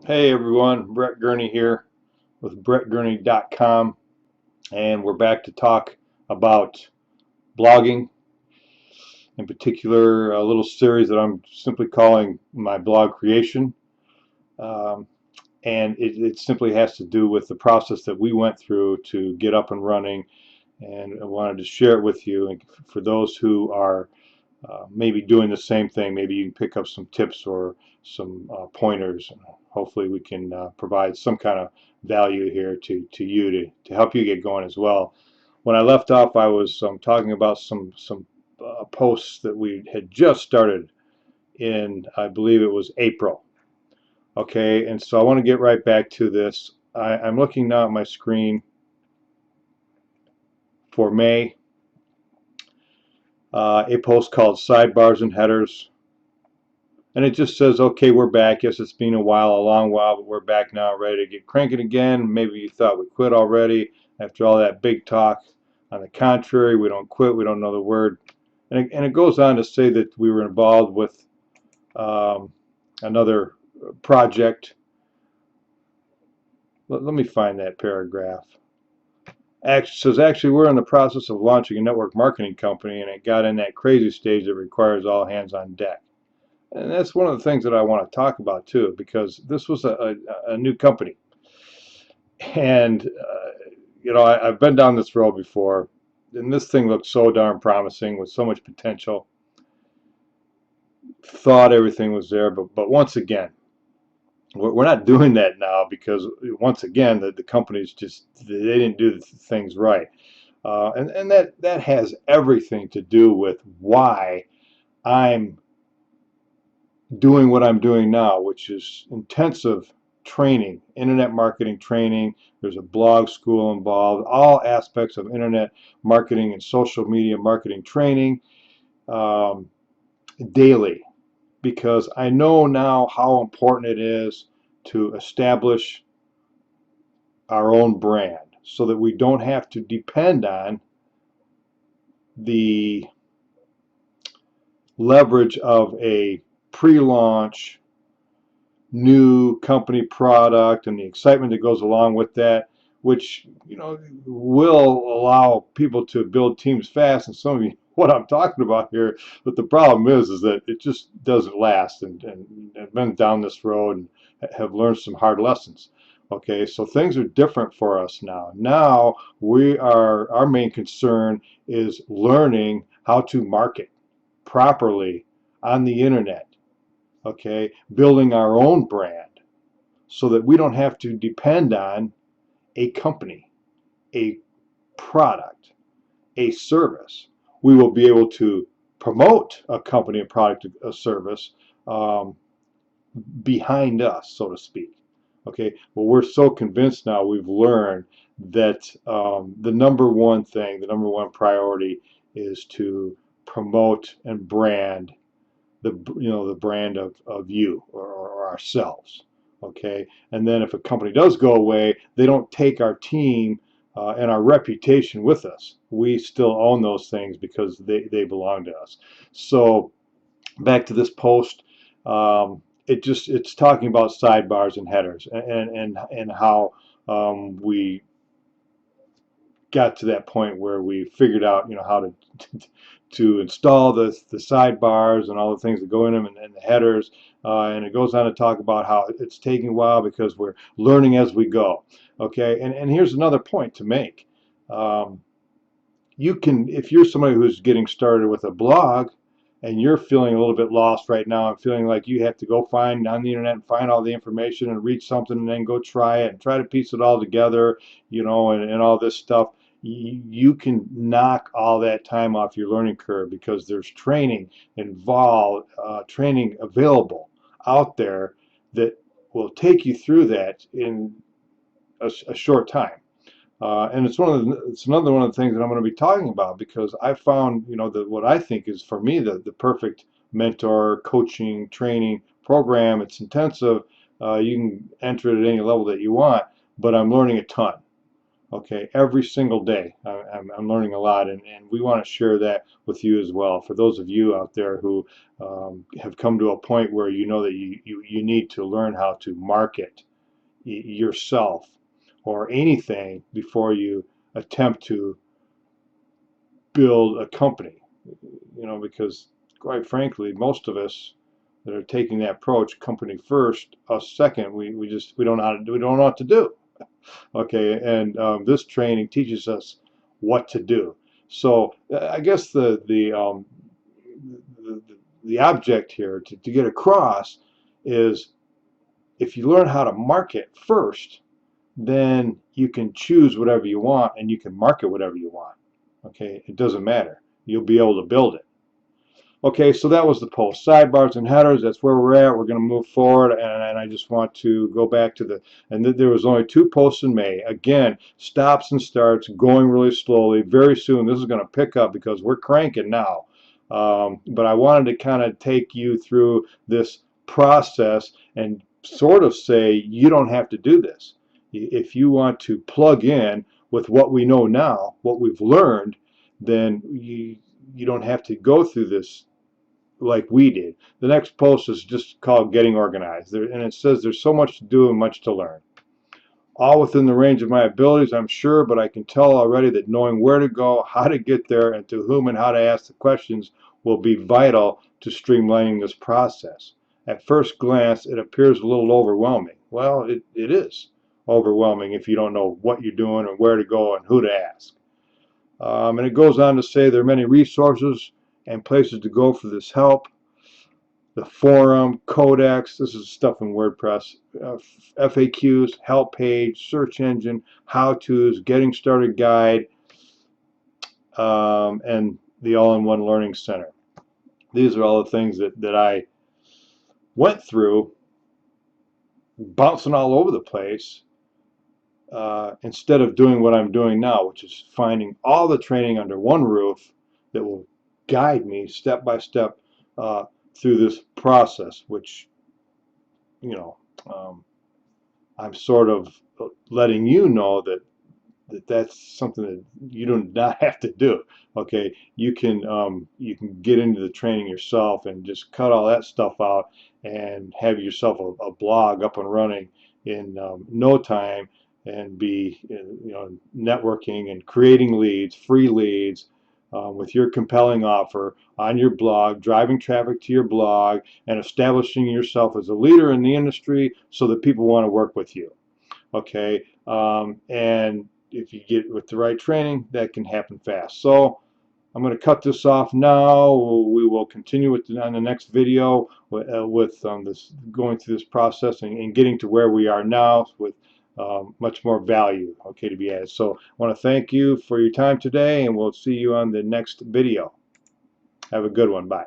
Hey everyone, Brett Gurney here with BrettGurney.com, and we're back to talk about blogging, in particular a little series that I'm simply calling my blog creation. Um, and it simply has to do with the process that we went through to get up and running, and I wanted to share it with you. And for those who are maybe doing the same thing, maybe you can pick up some tips or some pointers. Hopefully we can provide some kind of value here to you to help you get going as well. When I left off, I was talking about some posts that we had just started in, I believe it was April. Okay, and so I want to get right back to this. I'm looking now at my screen for May, a post called Sidebars and Headers. And it just says, okay, we're back. Yes, it's been a while, a long while, but we're back now, ready to get cranking again. Maybe you thought we quit already after all that big talk. On the contrary, we don't quit. We don't know the word. And it goes on to say that we were involved with another project. Let me find that paragraph. Actually, we're in the process of launching a network marketing company, and it got in that crazy stage that requires all hands on deck. And that's one of the things that I want to talk about too, because this was a new company. And, I've been down this road before, and this thing looked so darn promising with so much potential. Thought everything was there, but once again, we're not doing that now because once again, the companies they didn't do things right. And that has everything to do with why I'm doing what I'm doing now, which is intensive training, internet marketing training. There's a blog school involved, all aspects of internet marketing and social media marketing training um, daily, because I know now how important it is to establish our own brand so that we don't have to depend on the leverage of a pre-launch new company product and the excitement that goes along with that, which will allow people to build teams fast. And some of you, what I'm talking about here, but the problem is that it just doesn't last. And I've been down this road and have learned some hard lessons. Okay, so things are different for us now. Now our main concern is learning how to market properly on the internet. Okay, building our own brand so that we don't have to depend on a company, a product, a service. We will be able to promote a company, a product, a service um, behind us, so to speak. Okay, well, we're so convinced now, we've learned that the number one thing, the number one priority is to promote and brand the brand of you or ourselves. Okay, and then if a company does go away, they don't take our team and our reputation with us. We still own those things because they belong to us. So back to this post, it's talking about sidebars and headers and how we got to that point where we figured out, how to install the sidebars and all the things that go in them and the headers. And it goes on to talk about how it's taking a while because we're learning as we go. Okay, and here's another point to make. You can, if you're somebody who's getting started with a blog and you're feeling a little bit lost right now and feeling like you have to go find on the internet and find all the information and read something and then go try it and try to piece it all together, and all this stuff, you can knock all that time off your learning curve because there's training involved, training available out there that will take you through that in a short time. And it's another one of the things that I'm going to be talking about because I found, that what I think is for me the perfect mentor, coaching, training program. It's intensive. You can enter it at any level that you want, but I'm learning a ton. Okay, every single day I'm learning a lot, and we want to share that with you as well. For those of you out there who have come to a point where you know that you need to learn how to market yourself or anything before you attempt to build a company, because quite frankly, most of us that are taking that approach, company first, us second, we don't know how to do, we don't know what to do. Okay, and this training teaches us what to do. So I guess the, the object here to get across is, if you learn how to market first, then you can choose whatever you want and you can market whatever you want. Okay, it doesn't matter. You'll be able to build it. Okay, so that was the post. Sidebars and headers, that's where we're at. We're going to move forward, and I just want to go back to there was only 2 posts in May. Again, stops and starts, going really slowly. Very soon, this is going to pick up because we're cranking now. But I wanted to kind of take you through this process and sort of say, you don't have to do this. If you want to plug in with what we know now, what we've learned, then you don't have to go through this like we did. The next post is just called Getting Organized, and it says there's so much to do and much to learn. All within the range of my abilities, I'm sure, but I can tell already that knowing where to go, how to get there, and to whom and how to ask the questions will be vital to streamlining this process. At first glance, it appears a little overwhelming. Well, it is overwhelming if you don't know what you're doing and where to go and who to ask. And it goes on to say there are many resources and places to go for this help. The forum, codex, this is stuff in WordPress, FAQs, help page, search engine, how-tos, getting started guide, and the all-in-one learning center. These are all the things that I went through, bouncing all over the place, instead of doing what I'm doing now, which is finding all the training under one roof that will guide me step by step through this process, which, I'm sort of letting you know that's something that you do not have to do. Okay, you can get into the training yourself and just cut all that stuff out and have yourself a blog up and running in no time, and be networking and creating leads, free leads, with your compelling offer on your blog, driving traffic to your blog, and establishing yourself as a leader in the industry so that people want to work with you. Okay, and if you get with the right training, that can happen fast. So I'm going to cut this off now. We will continue on the next video with this, going through this process and getting to where we are now with much more value, okay, to be added. So I want to thank you for your time today, and we'll see you on the next video. Have a good one. Bye.